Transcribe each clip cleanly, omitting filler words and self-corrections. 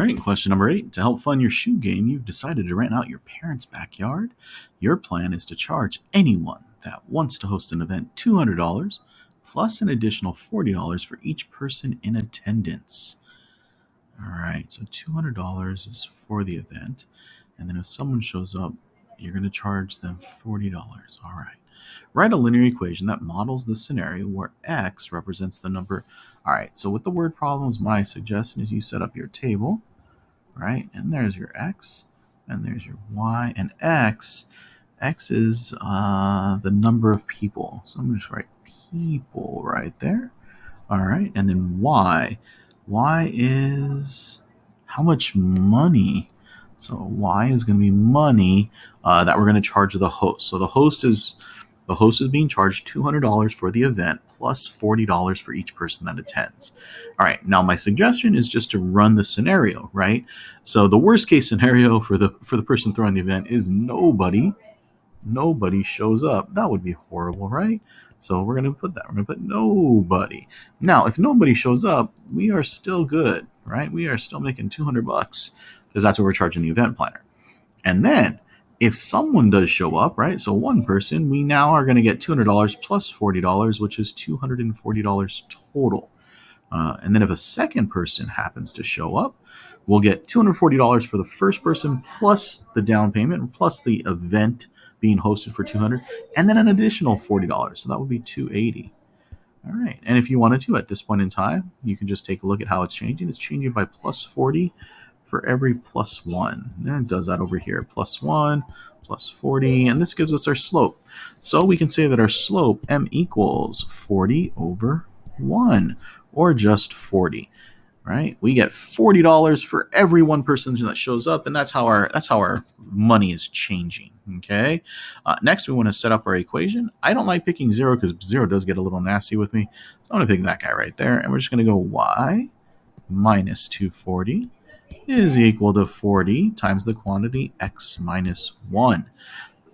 All right, question number 8. To help fund your shoe game, you've decided to rent out your parents' backyard. Your plan is to charge anyone that wants to host an event $200 plus an additional $40 for each person in attendance. All right, so $200 is for the event. And then if someone shows up, you're going to charge them $40. All right. Write a linear equation that models the scenario where x represents the number. All right, so with the word problems, my suggestion is you set up your table, right? And there's your x, and there's your y, and x is the number of people. So I'm going to just write people right there. All right, and then y is how much money. So y is going to be money that we're going to charge the host. So the host is being charged $200 for the event plus $40 for each person that attends. All right, now my suggestion is just to run the scenario, right? So the worst case scenario for the person throwing the event is nobody shows up. That would be horrible, right? So we're going to put that. We're going to put nobody. Now, if nobody shows up, we are still good, right? We are still making $200 because that's what we're charging the event planner. And then if someone does show up, right? So one person, we now are going to get $200 plus $40, which is $240 total. And then if a second person happens to show up, we'll get $240 for the first person plus the down payment plus the event being hosted for $200, and then an additional $40. So that would be $280. All right. And if you wanted to, at this point in time, you can just take a look at how it's changing. It's changing by plus 40 for every plus 1. And it does that over here. Plus 1, plus 40. And this gives us our slope. So we can say that our slope, m equals 40 over 1, or just 40. Right? We get $40 for every one person that shows up, and that's how our money is changing. Okay. Next, we want to set up our equation. I don't like picking 0 because 0 does get a little nasty with me. So I'm going to pick that guy right there, and we're just going to go y minus 240 is equal to 40 times the quantity x minus 1.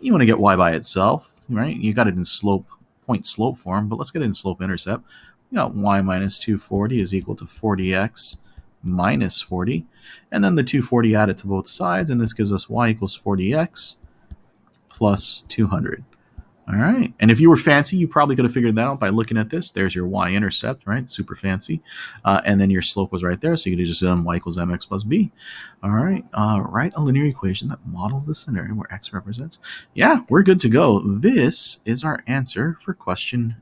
You want to get y by itself, right? You got it in point slope form, but let's get it in slope intercept. We got y minus 240 is equal to 40x minus 40. And then the 240 added to both sides, and this gives us y equals 40x plus 200. All right. And if you were fancy, you probably could have figured that out by looking at this. There's your y-intercept, right? Super fancy. And then your slope was right there, so you could have just done y equals mx plus b. All right. Write a linear equation that models the scenario where x represents. Yeah, we're good to go. This is our answer for question